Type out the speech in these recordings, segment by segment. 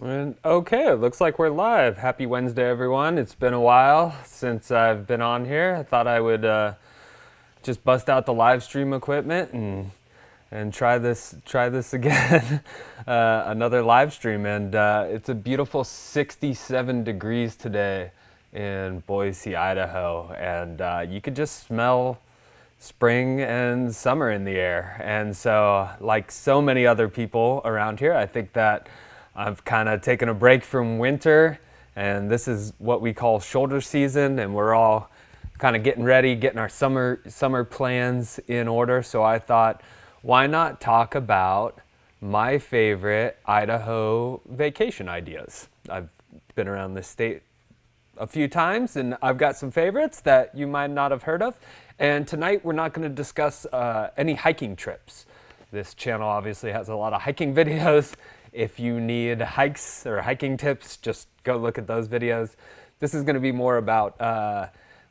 And okay, it looks like we're live. Happy Wednesday, everyone. It's been a while since I've been on here. I thought I would just bust out the live stream equipment and try this again. Another live stream, and it's a beautiful 67 degrees today in Boise, Idaho, and you could just smell spring and summer in the air. And so, like so many other people around here, I think that I've kind of taken a break from winter, and this is what we call shoulder season, and we're all kind of getting ready, getting our summer plans in order. So I thought, why not talk about my favorite Idaho vacation ideas? I've been around this state a few times, and I've got some favorites that you might not have heard of. And tonight we're not going to discuss any hiking trips. This channel obviously has a lot of hiking videos. If you need hikes or hiking tips, just go look at those videos. This is going to be more about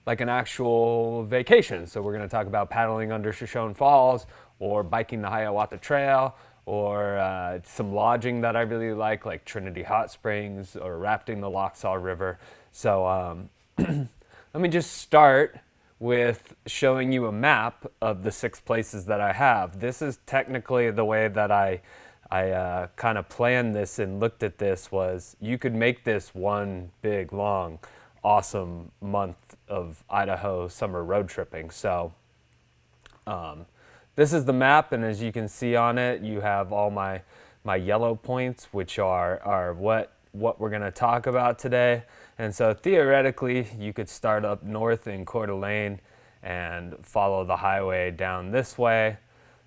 like an actual vacation. So we're going to talk about paddling under Shoshone Falls, or biking the Hiawatha Trail, or some lodging that I really like Trinity Hot Springs, or rafting the Lochsa River. So let me just start with showing you a map of the 6 places that I have. This is technically the way that I kind of planned this and looked at this. Was you could make this one big, long, awesome month of Idaho summer road tripping. So this is the map, and as you can see on it, you have all my yellow points, which are what we're going to talk about today. And so theoretically, you could start up north in Coeur d'Alene and follow the highway down this way.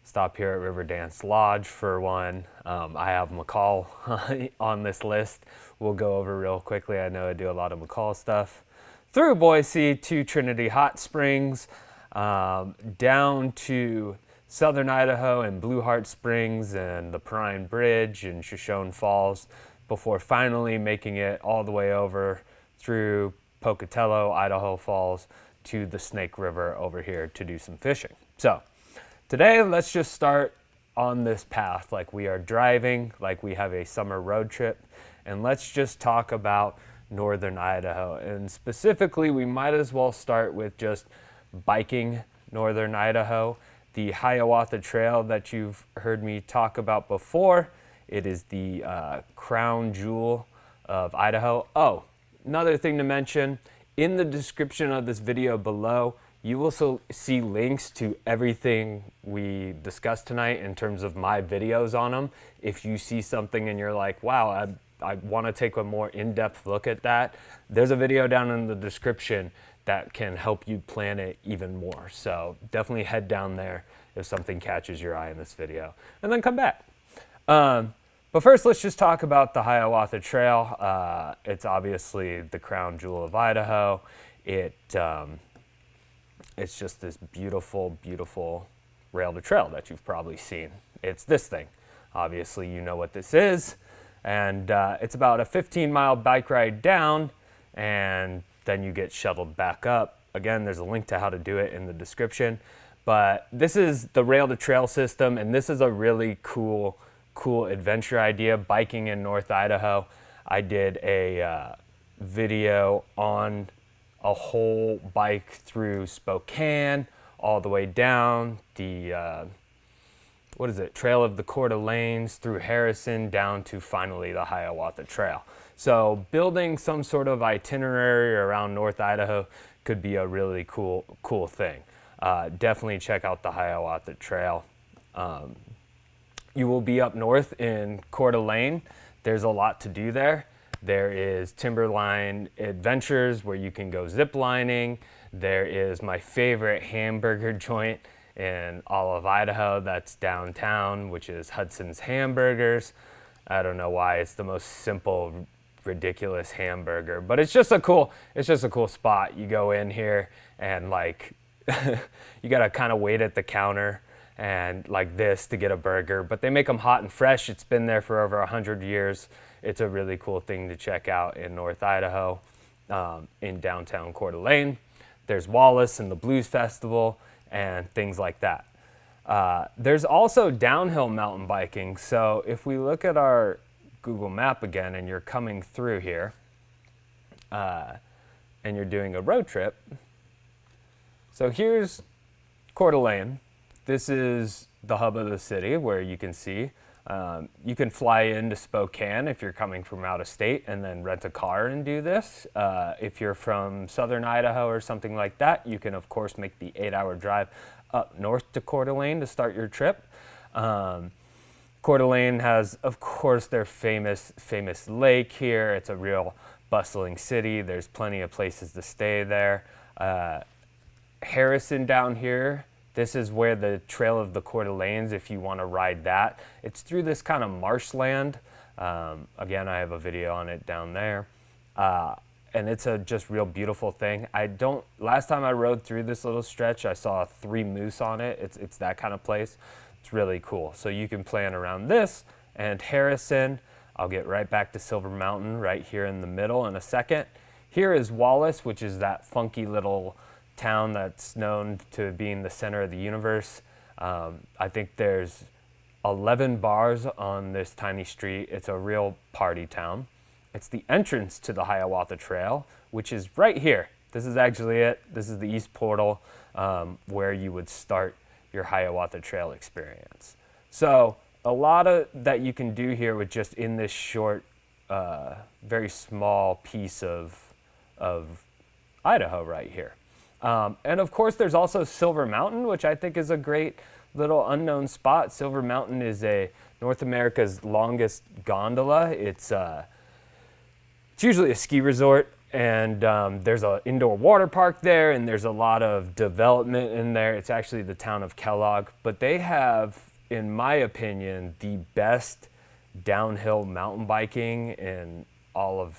Stop here at River Dance Lodge for one. I have McCall on this list. We'll go over real quickly. I know I do a lot of McCall stuff. Through Boise to Trinity Hot Springs, down to Southern Idaho and Blue Heart Springs and the Perrine Bridge and Shoshone Falls, before finally making it all the way over through Pocatello, Idaho Falls, to the Snake River over here to do some fishing. So today, let's just start on this path like we are driving, like we have a summer road trip, and let's just talk about northern Idaho. And specifically, we might as well start with just biking northern Idaho. The Hiawatha Trail that you've heard me talk about before, it is the crown jewel of Idaho. Oh, another thing to mention, in the description of this video below, you will also see links to everything we discussed tonight in terms of my videos on them. If you see something and you're like, wow, I want to take a more in-depth look at that, there's a video down in the description that can help you plan it even more. So definitely head down there if something catches your eye in this video, and then come back. But first, let's just talk about the Hiawatha Trail. It's obviously the crown jewel of Idaho. It's just this beautiful, beautiful rail-to-trail that you've probably seen. It's this thing. Obviously, you know what this is. And it's about a 15-mile bike ride down, and then you get shuttled back up. Again, there's a link to how to do it in the description. But this is the rail-to-trail system, and this is a really cool adventure idea, biking in North Idaho. I did a video on a whole bike through Spokane, all the way down the, Trail of the Coeur d'Alenes, through Harrison, down to finally the Hiawatha Trail. So building some sort of itinerary around North Idaho could be a really cool thing. Definitely check out the Hiawatha Trail. You will be up north in Coeur d'Alene. There's a lot to do there. There is Timberline Adventures where you can go zip lining. There is my favorite hamburger joint in all of Idaho that's downtown, which is Hudson's Hamburgers. I don't know why, it's the most simple, ridiculous hamburger, but it's just a cool spot. You go in here and like you gotta kind of wait at the counter and like this to get a burger, but they make them hot and fresh. It's been there for over 100 years. It's a really cool thing to check out in North Idaho, in downtown Coeur d'Alene. There's Wallace and the Blues Festival and things like that. There's also downhill mountain biking. So if we look at our Google Map again and you're coming through here and you're doing a road trip. So here's Coeur d'Alene. This is the hub of the city where you can see. You can fly into Spokane if you're coming from out of state and then rent a car and do this. If you're from southern Idaho or something like that, you can of course make the 8-hour drive up north to Coeur d'Alene to start your trip. Coeur d'Alene has, of course, their famous lake here. It's a real bustling city. There's plenty of places to stay there. Harrison down here, this is where the Trail of the Coeur d'Alenes, if you want to ride that. It's through this kind of marshland. Again, I have a video on it down there. And it's a just real beautiful thing. Last time I rode through this little stretch, I saw 3 moose on it. It's that kind of place. It's really cool. So you can plan around this and Harrison. I'll get right back to Silver Mountain right here in the middle in a second. Here is Wallace, which is that funky little town that's known to being the center of the universe. I think there's 11 bars on this tiny street. It's a real party town. It's the entrance to the Hiawatha Trail, which is right here. This is actually it. This is the east portal where you would start your Hiawatha Trail experience. So a lot of that you can do here with just in this short, very small piece of Idaho right here. And of course, there's also Silver Mountain, which I think is a great little unknown spot. Silver Mountain is North America's longest gondola. It's usually a ski resort, and there's an indoor water park there, and there's a lot of development in there. It's actually the town of Kellogg, but they have, in my opinion, the best downhill mountain biking in all of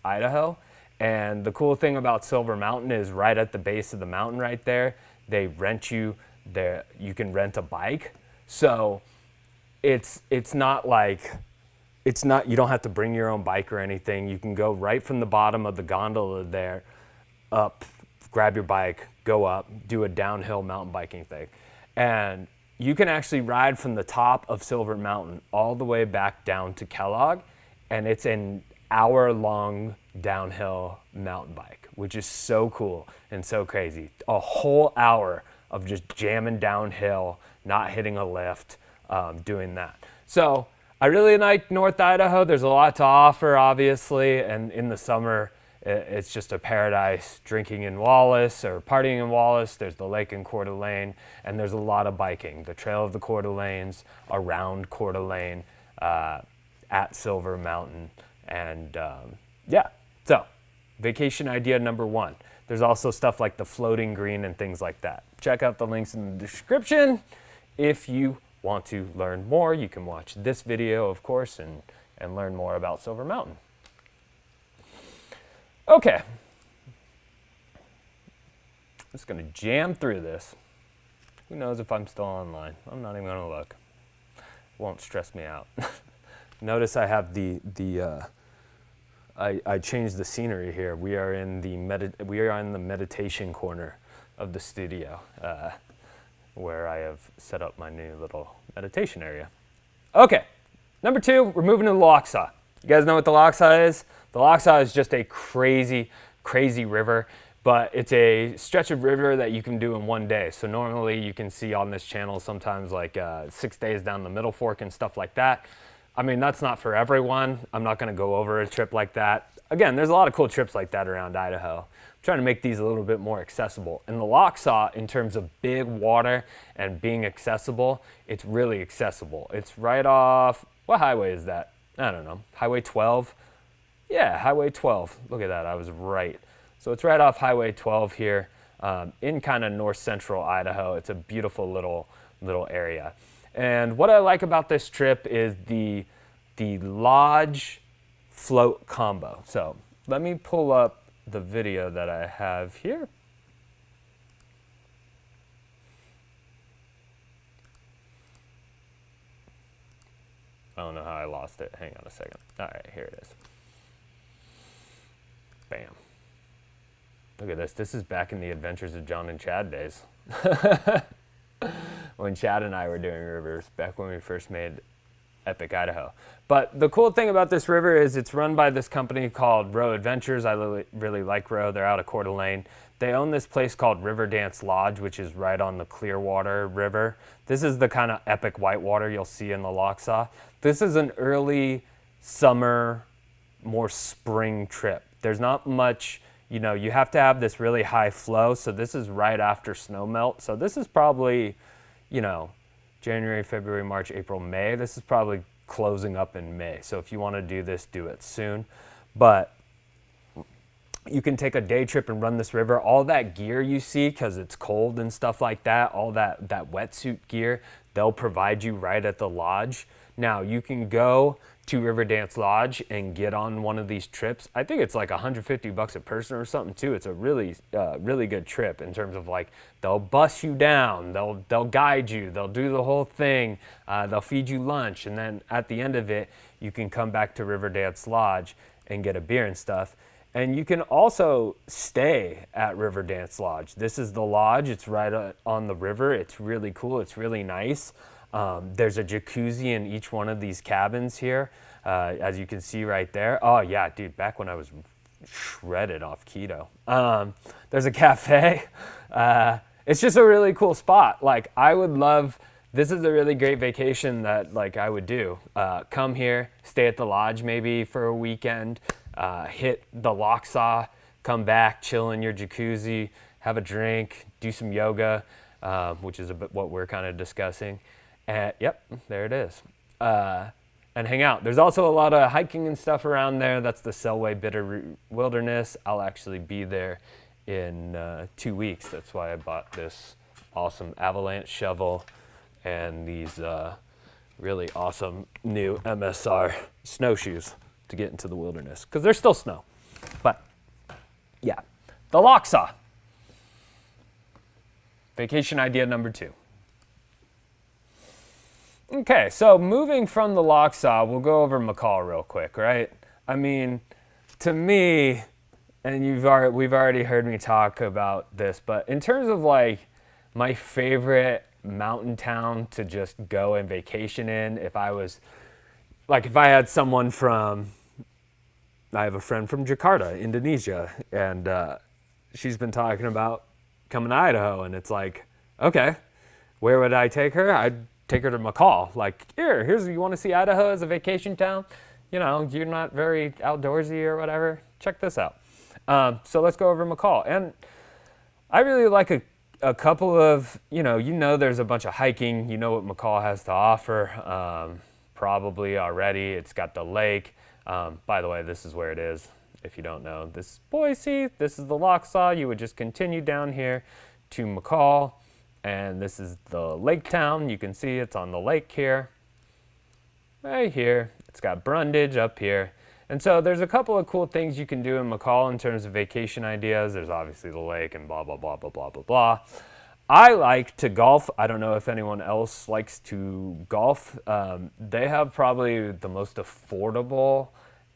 Idaho. And the cool thing about Silver Mountain is right at the base of the mountain right there, they rent you there. You can rent a bike. So it's not like, you don't have to bring your own bike or anything. You can go right from the bottom of the gondola there up, grab your bike, go up, do a downhill mountain biking thing. And you can actually ride from the top of Silver Mountain all the way back down to Kellogg, and it's an hour-long downhill mountain bike, which is so cool and so crazy. A whole hour of just jamming downhill, not hitting a lift, doing that. So I really like North Idaho. There's a lot to offer, obviously, and in the summer, it's just a paradise drinking in Wallace or partying in Wallace. There's the lake in Coeur d'Alene, and there's a lot of biking. The Trail of the Coeur d'Alenes, around Coeur d'Alene, at Silver Mountain, and yeah. So, vacation idea number 1. There's also stuff like the floating green and things like that. Check out the links in the description. If you want to learn more, you can watch this video, of course, and learn more about Silver Mountain. Okay. Just going to jam through this. Who knows if I'm still online? I'm not even going to look. Won't stress me out. Notice I have I changed the scenery here. We are in the meditation corner of the studio, where I have set up my new little meditation area. Okay, number 2, we're moving to Lochsa. You guys know what the Lochsa is? The Lochsa is just a crazy, crazy river, but it's a stretch of river that you can do in one day. So normally you can see on this channel sometimes like 6 days down the Middle Fork and stuff like that. I mean, that's not for everyone. I'm not gonna go over a trip like that. Again, there's a lot of cool trips like that around Idaho. I'm trying to make these a little bit more accessible. And the Lochsa, in terms of big water and being accessible, it's really accessible. It's right off, what highway is that? I don't know, Highway 12? Yeah, Highway 12. Look at that, I was right. So it's right off Highway 12 here in kind of north central Idaho. It's a beautiful little area. And what I like about this trip is the lodge float combo. So let me pull up the video that I have here. I don't know how I lost it. Hang on a second. All right, here it is. Bam. Look at this. This is back in the Adventures of John and Chad days. When Chad and I were doing rivers, back when we first made epic Idaho. But the cool thing about this river is it's run by this company called Row Adventures. I really like Row. They're out of Coeur d'Alene. They own this place called River Dance Lodge, which is right on the Clearwater River. This is the kind of epic whitewater you'll see in the Lochsa. This is an early summer, more spring trip. There's not much, you know, you have to have this really high flow. So this is right after snow melt. So this is probably, you know, January, February, March, April, May. This is probably closing up in May. So if you want to do this, do it soon. But you can take a day trip and run this river. All that gear you see, because it's cold and stuff like that, all that wetsuit gear, they'll provide you right at the lodge. Now, you can go to River Dance Lodge and get on one of these trips. I think it's like $150 a person or something too. It's a really, really good trip in terms of like, they'll bus you down, they'll guide you, they'll do the whole thing, they'll feed you lunch, and then at the end of it, you can come back to River Dance Lodge and get a beer and stuff. And you can also stay at River Dance Lodge. This is the lodge. It's right on the river. It's really cool. It's really nice. There's a jacuzzi in each one of these cabins here, as you can see right there. Oh yeah, dude, back when I was shredded off keto. There's a cafe. It's just a really cool spot. Like, I would love, this is a really great vacation that like I would do. Come here, stay at the lodge maybe for a weekend, hit the Lochsa, come back, chill in your jacuzzi, have a drink, do some yoga, which is a bit what we're kind of discussing. Yep, there it is. And hang out. There's also a lot of hiking and stuff around there. That's the Selway Bitterroot Wilderness. I'll actually be there in 2 weeks. That's why I bought this awesome avalanche shovel and these really awesome new MSR snowshoes to get into the wilderness, because there's still snow. But yeah, the Lochsa. Vacation idea number 2. Okay, so moving from the Lochsa, we'll go over McCall real quick, right? I mean, to me, and we've already heard me talk about this, but in terms of like my favorite mountain town to just go and vacation in, if I had someone from, I have a friend from Jakarta, Indonesia, and she's been talking about coming to Idaho, and it's like, okay, where would I take her? I'd take her to McCall. Like, here's, you want to see Idaho as a vacation town? You know, you're not very outdoorsy or whatever. Check this out. So let's go over McCall. And I really like a couple of, you know, there's a bunch of hiking. You know what McCall has to offer, probably already. It's got the lake. By the way, this is where it is. If you don't know, this is Boise. This is the Lochsa. You would just continue down here to McCall. And this is the lake town. You can see it's on the lake here, right here. It's got Brundage up here. And so there's a couple of cool things you can do in McCall in terms of vacation ideas. There's obviously the lake and blah, blah, blah, blah, blah, blah, blah. I like to golf. I don't know if anyone else likes to golf. They have probably the most affordable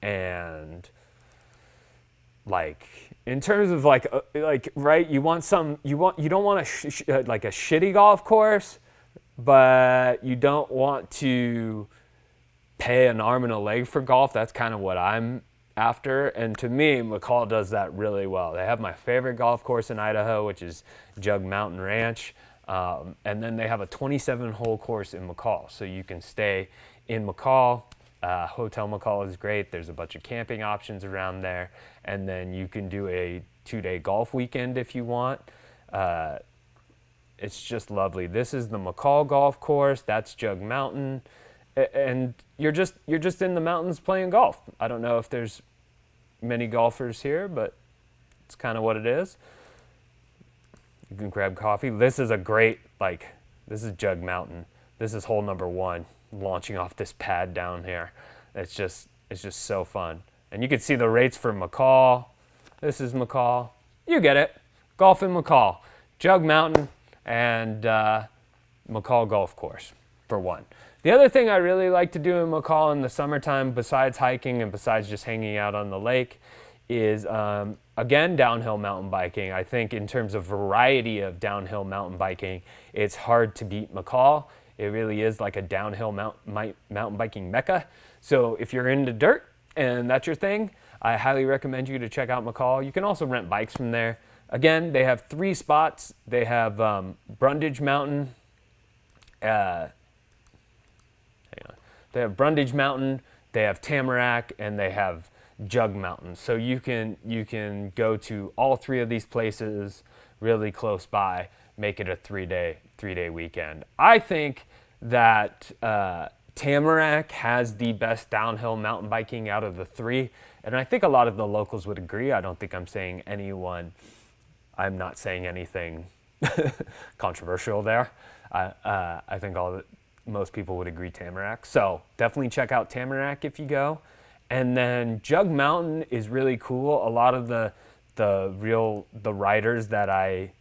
and like, in terms of like right, you don't want like a shitty golf course, but you don't want to pay an arm and a leg for golf. That's kind of what I'm after. And to me, McCall does that really well. They have my favorite golf course in Idaho, which is Jug Mountain Ranch. And then they have a 27-hole course in McCall. So you can stay in McCall. Hotel McCall is great. There's a bunch of camping options around there. And then you can do a 2-day golf weekend if you want. It's just lovely. This is the McCall golf course. That's Jug Mountain. And you're just in the mountains playing golf. I don't know if there's many golfers here, but it's kind of what it is. You can grab coffee. This is a great, this is Jug Mountain. This is hole number 1, launching off this pad down here. It's just so fun. And you can see the rates for McCall. This is McCall. You get it. Golf in McCall. Jug Mountain and McCall Golf Course for 1. The other thing I really like to do in McCall in the summertime, besides hiking and besides just hanging out on the lake, is, again, downhill mountain biking. I think in terms of variety of downhill mountain biking, it's hard to beat McCall. It really is like a downhill mountain biking mecca. So if you're into dirt and that's your thing, I highly recommend you to check out McCall. You can also rent bikes from there. Again, they have 3 spots. They have Brundage Mountain. They have Brundage Mountain, they have Tamarack, and they have Jug Mountain. So you can go to all 3 of these places really close by, make it a 3-day weekend. I think that Tamarack has the best downhill mountain biking out of the 3, and I think a lot of the locals would agree. I don't think I'm not saying anything controversial there. I think most people would agree Tamarack. So definitely check out Tamarack if you go. And then Jug Mountain is really cool. A lot of the riders that I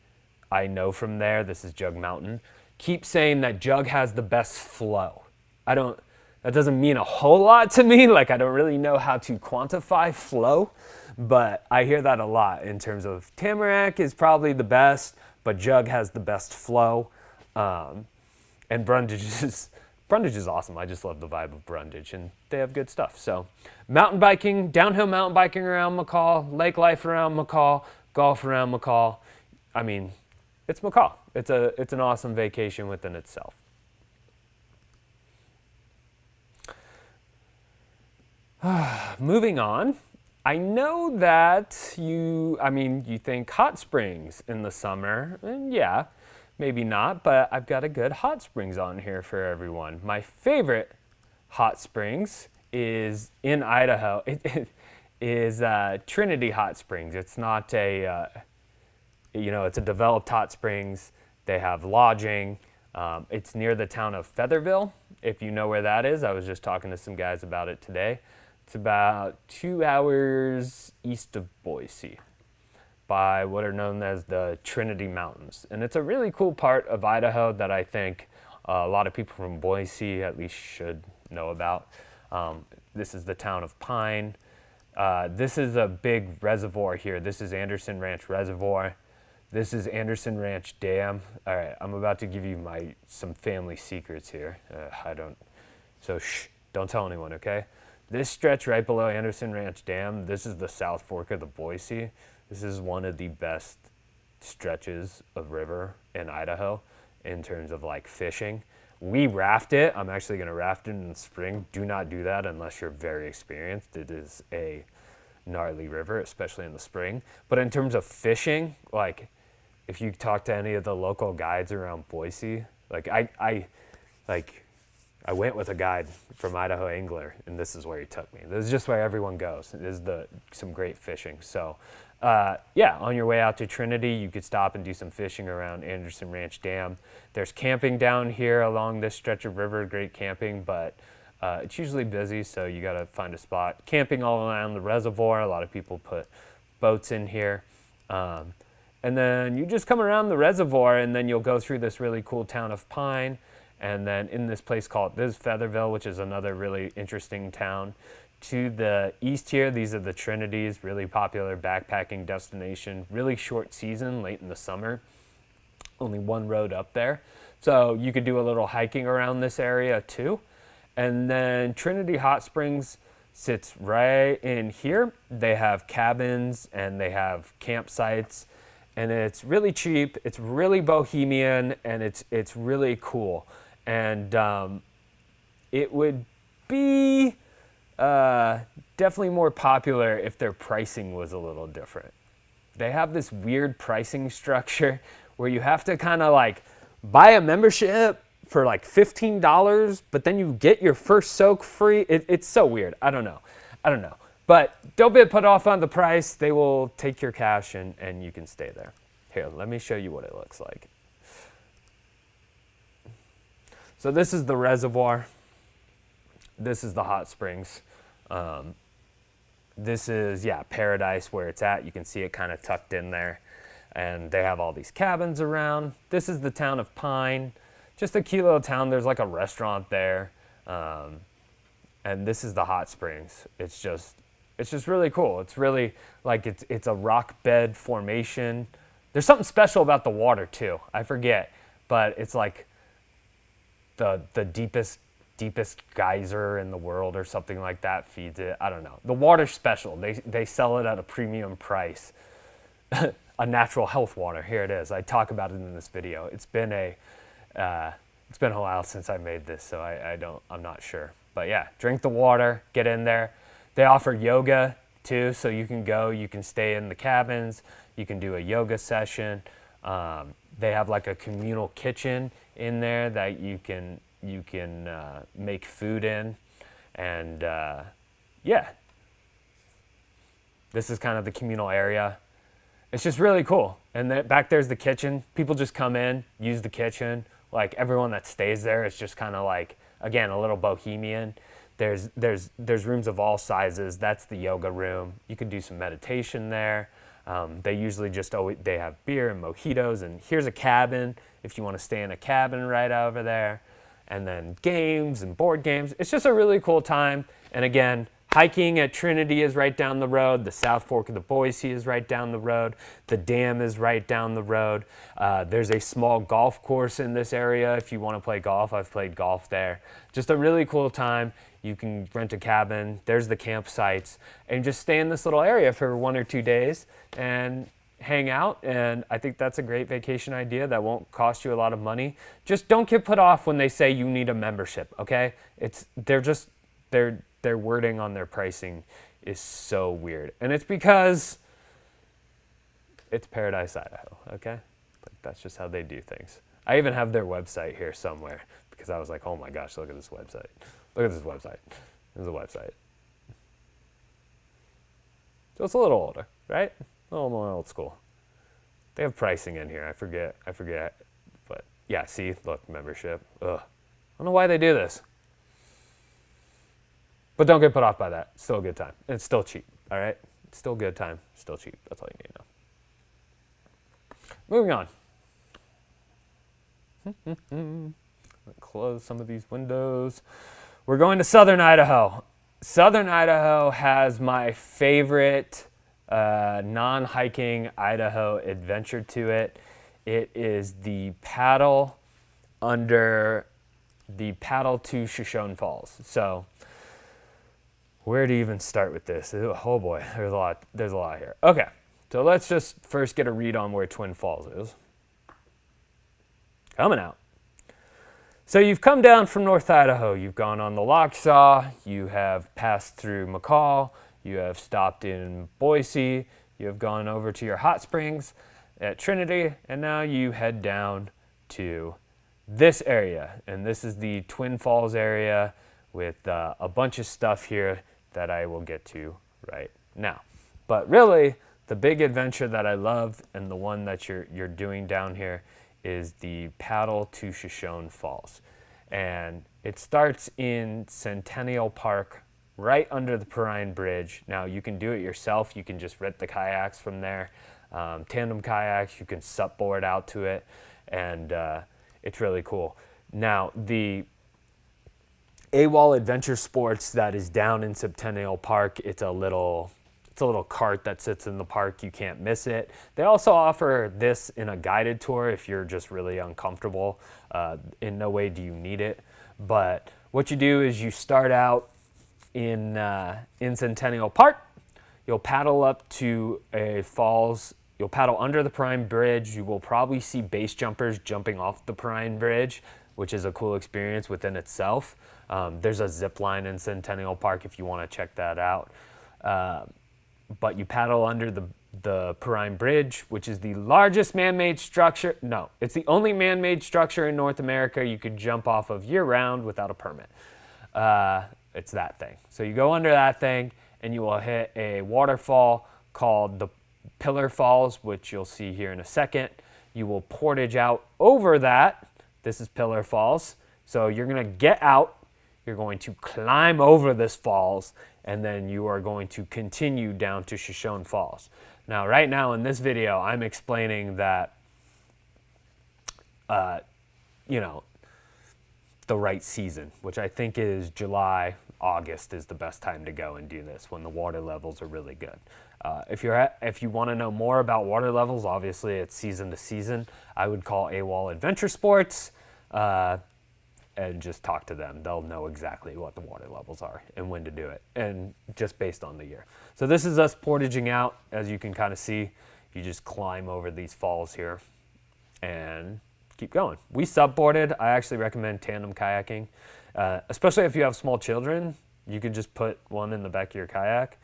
know from there, this is Jug Mountain, keep saying that Jug has the best flow. That doesn't mean a whole lot to me. Like, I don't really know how to quantify flow, but I hear that a lot in terms of Tamarack is probably the best, but Jug has the best flow. And Brundage is awesome. I just love the vibe of Brundage, and they have good stuff. So mountain biking, downhill mountain biking around McCall, lake life around McCall, golf around McCall. I mean, it's McCall. It's an awesome vacation within itself. Moving on. I know that you think hot springs in the summer, and yeah, maybe not, but I've got a good hot springs on here for everyone. My favorite hot springs is in Idaho. It is Trinity Hot Springs. It's not it's a developed hot springs. They have lodging. It's near the town of Featherville, if you know where that is. I was just talking to some guys about it today. It's about 2 hours east of Boise, by what are known as the Trinity Mountains. And it's a really cool part of Idaho that I think a lot of people from Boise at least should know about. This is the town of Pine. This is a big reservoir here. This is Anderson Ranch Reservoir. This is Anderson Ranch Dam. All right, I'm about to give you some family secrets here. Don't tell anyone, okay? This stretch right below Anderson Ranch Dam, this is the South Fork of the Boise. This is one of the best stretches of river in Idaho in terms of like fishing. We raft it. I'm actually going to raft it in the spring. Do not do that unless you're very experienced. It is a gnarly river, especially in the spring. But in terms of fishing, like if you talk to any of the local guides around Boise, like I went with a guide from Idaho Angler, and this is where he took me. This is just where everyone goes. It is some great fishing. So, on your way out to Trinity, you could stop and do some fishing around Anderson Ranch Dam. There's camping down here along this stretch of river, great camping, but it's usually busy, so you got to find a spot. Camping all around the reservoir. A lot of people put boats in here. And then you just come around the reservoir, and then you'll go through this really cool town of Pine. And then in this place this is Featherville, which is another really interesting town. To the east here, these are the Trinities, really popular backpacking destination. Really short season, late in the summer. Only one road up there. So you could do a little hiking around this area too. And then Trinity Hot Springs sits right in here. They have cabins and they have campsites. And it's really cheap, it's really bohemian, and it's really cool. And it would be definitely more popular if their pricing was a little different. They have this weird pricing structure where you have to kind of like buy a membership for like $15, but then you get your first soak free. It's so weird. I don't know. But don't be put off on the price. They will take your cash and you can stay there. Here, let me show you what it looks like. So this is the reservoir. This is the hot springs. This is, Paradise where it's at. You can see it kind of tucked in there. And they have all these cabins around. This is the town of Pine. Just a cute little town. There's like a restaurant there. And this is the hot springs. It's just really cool. It's really like it's a rock bed formation. There's something special about the water too. I forget, but it's like the deepest geyser in the world or something like that feeds it. I don't know. The water's special. They sell it at a premium price. A natural health water. Here it is. I talk about it in this video. It's been a while since I made this, so I'm not sure. But yeah, drink the water, get in there. They offer yoga too, so you can stay in the cabins, you can do a yoga session. They have like a communal kitchen in there that you can make food in, and yeah, this is kind of the communal area. It's just really cool. And back there's the kitchen. People just come in, use the kitchen. Like everyone that stays there is just kind of like, again, a little bohemian. There's rooms of all sizes. That's the yoga room. You can do some meditation there. They usually they have beer and mojitos, and here's a cabin if you want to stay in a cabin right over there. And then games and board games. It's just a really cool time. And again, hiking at Trinity is right down the road. The South Fork of the Boise is right down the road. The dam is right down the road. There's a small golf course in this area if you want to play golf. I've played golf there. Just a really cool time. You can rent a cabin. There's the campsites. And just stay in this little area for 1 or 2 days and hang out. And I think that's a great vacation idea that won't cost you a lot of money. Just don't get put off when they say you need a membership, okay? Their wording on their pricing is so weird. And it's because it's Paradise, Idaho, okay? Like, that's just how they do things. I even have their website here somewhere because I was like, oh my gosh, look at this website. Look at this website. There's a website. So it's a little older, right? A little more old school. They have pricing in here. I forget. But yeah, see, look, membership. Ugh. I don't know why they do this. But don't get put off by that. It's still a good time. And it's still cheap, all right? It's still a good time. Still cheap. That's all you need to know. Moving on. Close some of these windows. We're going to Southern Idaho. Southern Idaho has my favorite non-hiking Idaho adventure to it. It is the paddle to Shoshone Falls. So where to even start with this? Oh boy, there's a lot here. Okay, so let's just first get a read on where Twin Falls is. Coming out. So you've come down from North Idaho. You've gone on the Lochsa. You have passed through McCall. You have stopped in Boise. You have gone over to your hot springs at Trinity, and now you head down to this area. And this is the Twin Falls area with a bunch of stuff here that I will get to right now. But really, the big adventure that I love and the one that you're doing down here is the paddle to Shoshone Falls. And it starts in Centennial Park, right under the Perrine Bridge. Now, you can do it yourself. You can just rent the kayaks from there. Tandem kayaks, you can sup board out to it, and it's really cool. Now, the AWOL Adventure Sports that is down in Centennial Park, it's a little cart that sits in the park. You can't miss it. They also offer this in a guided tour if you're just really uncomfortable. In no way do you need it. But what you do is you start out in Centennial Park. You'll paddle up to a falls. You'll paddle under the Perrine Bridge. You will probably see base jumpers jumping off the Perrine Bridge, which is a cool experience within itself. There's a zip line in Centennial Park if you want to check that out. But you paddle under the Perrine Bridge, which is the largest man-made structure. No, it's the only man-made structure in North America you could jump off of year-round without a permit. It's that thing. So you go under that thing, and you will hit a waterfall called the Pillar Falls, which you'll see here in a second. You will portage out over that. This is Pillar Falls. So you're going to get out. You're going to climb over this falls, and then you are going to continue down to Shoshone Falls. Now, right now in this video, I'm explaining that, the right season, which I think is July, August is the best time to go and do this when the water levels are really good. If you want to know more about water levels, obviously it's season to season. I would call AWOL Adventure Sports. and just talk to them. They'll know exactly what the water levels are and when to do it, and just based on the year. So this is us portaging out. As you can kind of see, you just climb over these falls here and keep going. We subboarded. I actually recommend tandem kayaking, especially if you have small children. You can just put one in the back of your kayak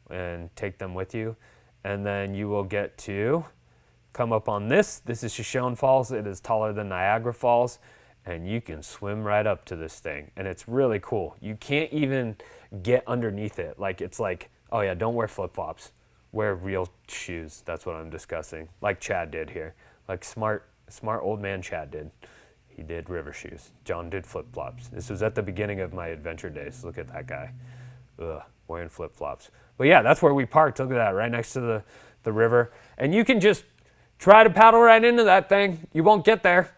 and take them with you, and then you will get to come up on this. This is Shoshone Falls. It is taller than Niagara Falls, and you can swim right up to this thing, and it's really cool. You can't even get underneath it. Like, it's like, oh yeah, don't wear flip-flops. Wear real shoes. That's what I'm discussing. Like Chad did here. Like smart old man Chad did. He did river shoes. John did flip-flops. This was at the beginning of my adventure days. Look at that guy. Ugh, wearing flip-flops. But yeah, that's where we parked. Look at that, right next to the river. And you can just try to paddle right into that thing. You won't get there.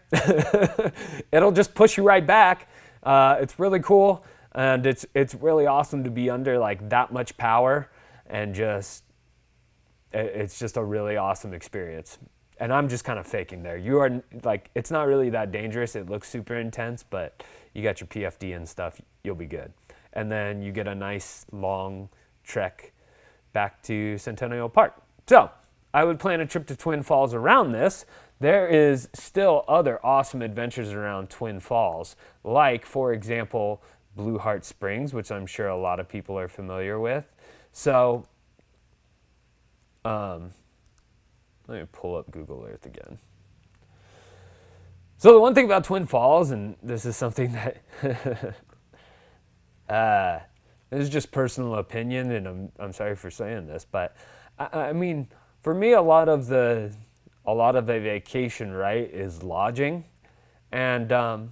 It'll just push you right back. It's really cool, and it's really awesome to be under like that much power, and it's just a really awesome experience. And I'm just kind of faking there. You are like, it's not really that dangerous. It looks super intense, but you got your PFD and stuff, you'll be good. And then you get a nice long trek back to Centennial Park. So I would plan a trip to Twin Falls around this. There is still other awesome adventures around Twin Falls, like, for example, Blue Hart Springs, which I'm sure a lot of people are familiar with. So let me pull up Google Earth again. So the one thing about Twin Falls, and this is something that this is just personal opinion, and I'm sorry for saying this, but I mean, for me, a lot of a vacation, right, is lodging, and I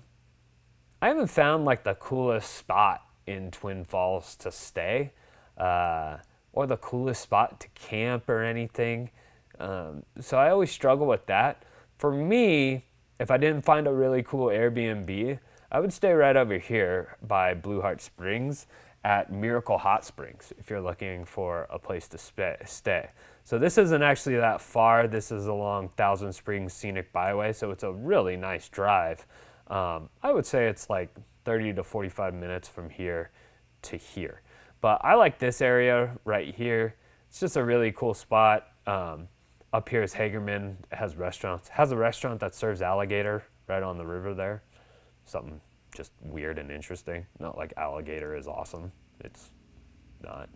haven't found like the coolest spot in Twin Falls to stay, or the coolest spot to camp or anything. So I always struggle with that. For me, if I didn't find a really cool Airbnb, I would stay right over here by Blue Hart Springs at Miracle Hot Springs if you're looking for a place to stay. So this isn't actually that far. This is along Thousand Springs Scenic Byway, so it's a really nice drive. I would say it's like 30 to 45 minutes from here to here. But I like this area right here. It's just a really cool spot. Up here is Hagerman. It has restaurants. It has a restaurant that serves alligator right on the river there. Something just weird and interesting. Not like alligator is awesome. It's not.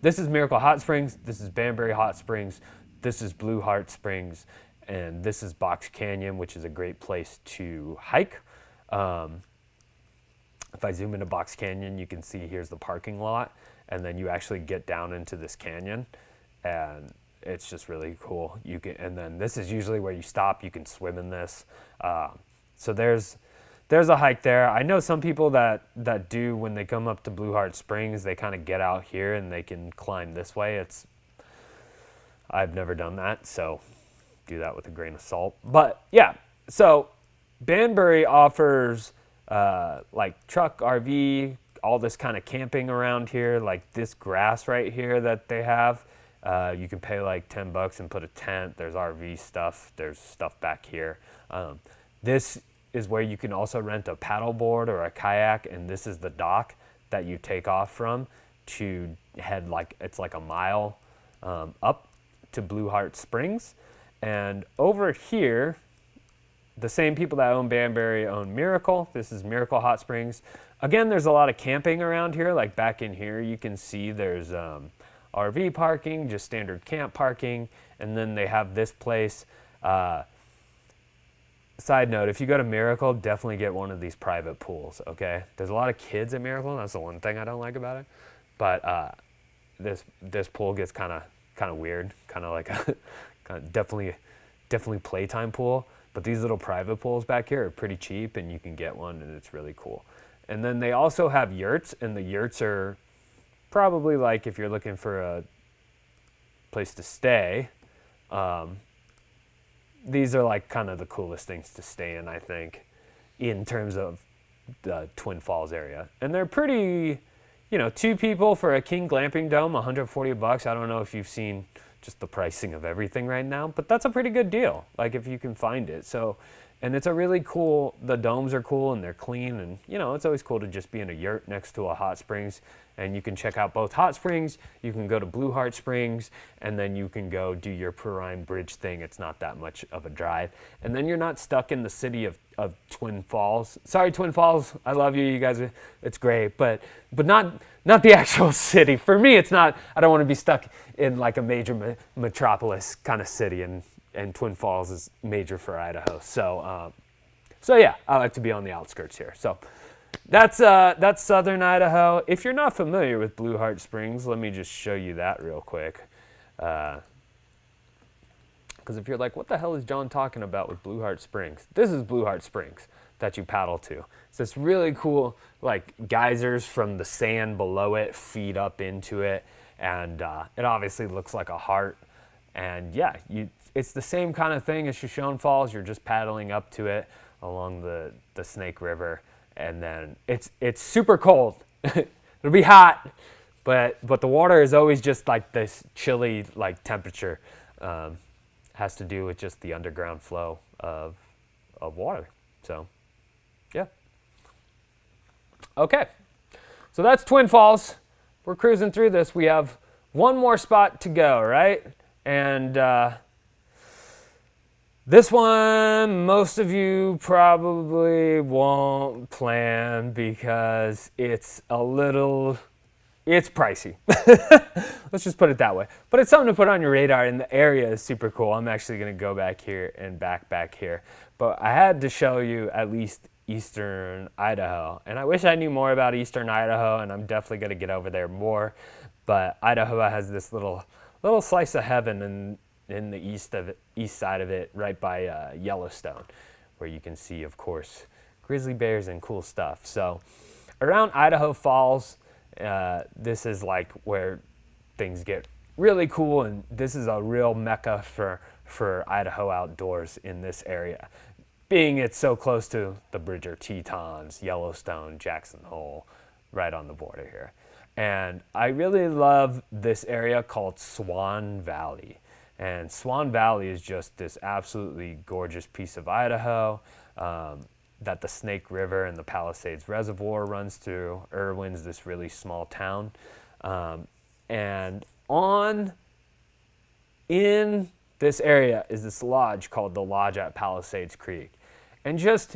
This is Miracle Hot Springs. This is Banbury Hot Springs. This is Blue Hart Springs. And this is Box Canyon, which is a great place to hike. If I zoom into Box Canyon, you can see here's the parking lot. And then you actually get down into this canyon. And it's just really cool. And then this is usually where you stop. You can swim in this. So there's a hike there. I know some people that do, when they come up to Blue Hart Springs, they kind of get out here and they can climb this way. I've never done that, so do that with a grain of salt. But yeah, so Banbury offers like truck, RV, all this kind of camping around here, like this grass right here that they have. You can pay like $10 and put a tent. There's RV stuff. There's stuff back here. This is where you can also rent a paddleboard or a kayak, and this is the dock that you take off from to head it's like a mile up to Blue Hart Springs. And over here, the same people that own Banbury own Miracle. This is Miracle Hot Springs. Again, there's a lot of camping around here. Like back in here, you can see there's RV parking, just standard camp parking, and then they have this place. Side note, if you go to Miracle, definitely get one of these private pools, okay? There's a lot of kids at Miracle. That's the one thing I don't like about it. But this pool gets kind of weird, kind of like a definitely playtime pool. But these little private pools back here are pretty cheap, and you can get one, and it's really cool. And then they also have yurts, and the yurts are probably like, if you're looking for a place to stay, these are like kind of the coolest things to stay in, I think, in terms of the Twin Falls area. And they're pretty, 2 people for a king glamping dome, $140. I don't know if you've seen just the pricing of everything right now, but that's a pretty good deal, like if you can find it. So And it's a really cool, the domes are cool and they're clean, and you know, it's always cool to just be in a yurt next to a hot springs. And you can check out both hot springs, you can go to Blue Heart Springs, and then you can go do your Perrine Bridge thing. It's not that much of a drive. And then you're not stuck in the city of Twin Falls. Sorry, Twin Falls, I love you, you guys, it's great, but not the actual city. For me, it's not, I don't want to be stuck in like a major metropolis kind of city, and Twin Falls is major for Idaho. So yeah, I like to be on the outskirts here. So that's southern Idaho. If you're not familiar with Blue Heart Springs, let me just show you that real quick. Because if you're like, what the hell is John talking about with Blue Heart Springs? This is Blue Heart Springs that you paddle to. It's this really cool, like, geysers from the sand below it feed up into it. And it obviously looks like a heart. And yeah, it's the same kind of thing as Shoshone Falls. You're just paddling up to it along the Snake River. And then it's super cold. It'll be hot, but the water is always just like this chilly like temperature. Has to do with just the underground flow of water. So yeah. Okay, so that's Twin Falls. We're cruising through this. We have one more spot to go, right? And this one, most of you probably won't plan because it's pricey. Let's just put it that way. But it's something to put on your radar, and the area is super cool. I'm actually going to go back here and back here. But I had to show you at least eastern Idaho. And I wish I knew more about eastern Idaho, and I'm definitely going to get over there more. But Idaho has this little slice of heaven in the east side of it, right by Yellowstone, where you can see, of course, grizzly bears and cool stuff. So around Idaho Falls, this is like where things get really cool, and this is a real mecca for Idaho outdoors in this area, being it's so close to the Bridger Tetons, Yellowstone, Jackson Hole, right on the border here. And I really love this area called Swan Valley. And Swan Valley is just this absolutely gorgeous piece of Idaho that the Snake River and the Palisades Reservoir runs through. Irwin's this really small town. And in this area is this lodge called the Lodge at Palisades Creek. And just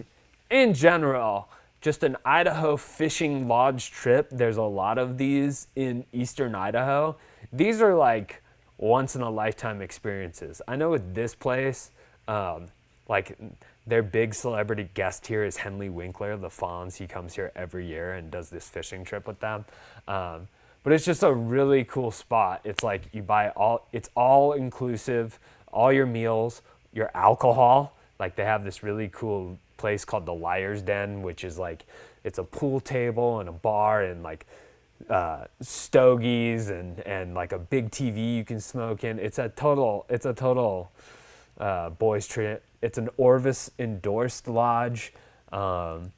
in general, just an Idaho fishing lodge trip, there's a lot of these in eastern Idaho. These are like once in a lifetime experiences. I know with this place, like their big celebrity guest here is Henley Winkler, the Fonz. He comes here every year and does this fishing trip with them. But it's just a really cool spot. It's like it's all inclusive, all your meals, your alcohol. Like they have this really cool place called the Liar's Den, which is like, it's a pool table and a bar and like stogies and like a big TV you can smoke in. It's a total boys trip. It's an Orvis endorsed lodge, and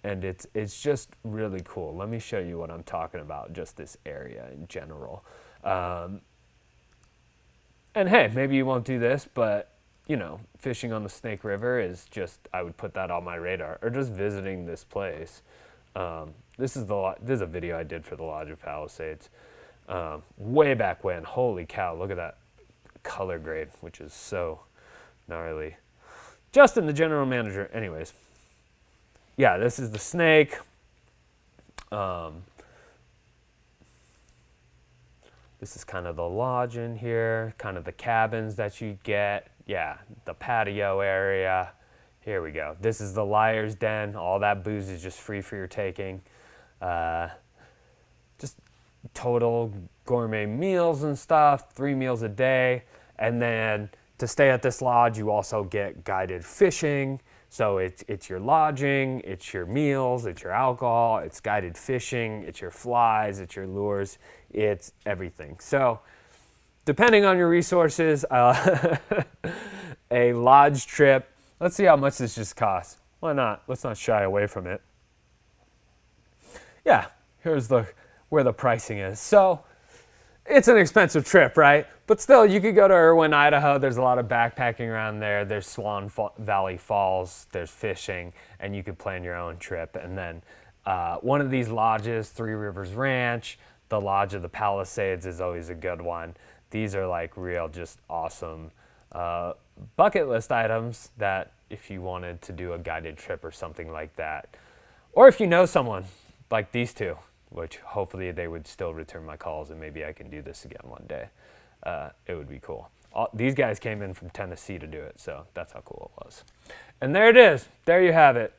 it's just really cool. Let me show you what I'm talking about, just this area in general. And hey, maybe you won't do this, but you know, fishing on the Snake River is just, I would put that on my radar, or just visiting this place. This is a video I did for the Lodge of Palisades way back when. Holy cow, look at that color grade, which is so gnarly. Justin, the general manager. Anyways, yeah, this is the Snake. This is kind of the lodge in here, kind of the cabins that you get. Yeah, the patio area. Here we go. This is the Liar's Den. All that booze is just free for your taking. Just total gourmet meals and stuff, 3 meals a day. And then to stay at this lodge, you also get guided fishing. So it's your lodging, it's your meals, it's your alcohol, it's guided fishing, it's your flies, it's your lures, it's everything. So depending on your resources, a lodge trip, let's see how much this just costs. Why not? Let's not shy away from it. Yeah, here's where the pricing is. So it's an expensive trip, right? But still, you could go to Irwin, Idaho. There's a lot of backpacking around there. There's Swan Valley Falls. There's fishing, and you could plan your own trip. And then one of these lodges, Three Rivers Ranch, the Lodge of the Palisades is always a good one. These are like real, just awesome bucket list items that if you wanted to do a guided trip or something like that, or if you know someone like these two, which hopefully they would still return my calls and maybe I can do this again one day. It would be cool. These guys came in from Tennessee to do it, so that's how cool it was. And there it is. There you have it.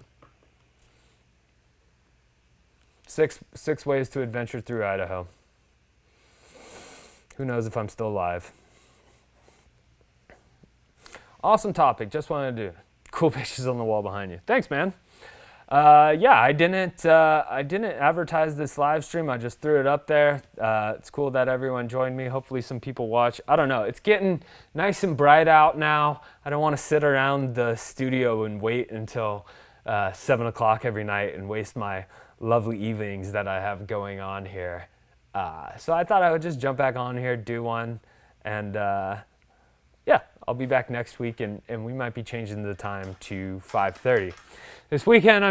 Six ways to adventure through Idaho. Who knows if I'm still alive. Awesome topic. Just wanted to do. Cool pictures on the wall behind you. Thanks, man. Yeah, I didn't advertise this live stream. I just threw it up there. It's cool that everyone joined me. Hopefully some people watch. I don't know. It's getting nice and bright out now. I don't want to sit around the studio and wait until 7 o'clock every night and waste my lovely evenings that I have going on here. So I thought I would just jump back on here, do one, and yeah, I'll be back next week, and we might be changing the time to 5:30. This weekend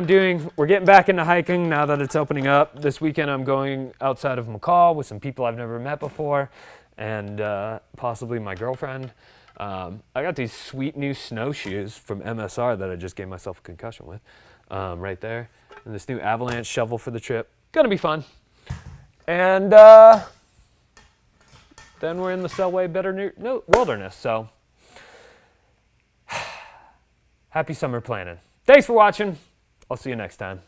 we're getting back into hiking now that it's opening up. This weekend I'm going outside of McCall with some people I've never met before, and possibly my girlfriend. I got these sweet new snowshoes from MSR that I just gave myself a concussion with, right there. And this new avalanche shovel for the trip. Gonna be fun. And then we're in the Selway Better Wilderness, so happy summer planning. Thanks for watching. I'll see you next time.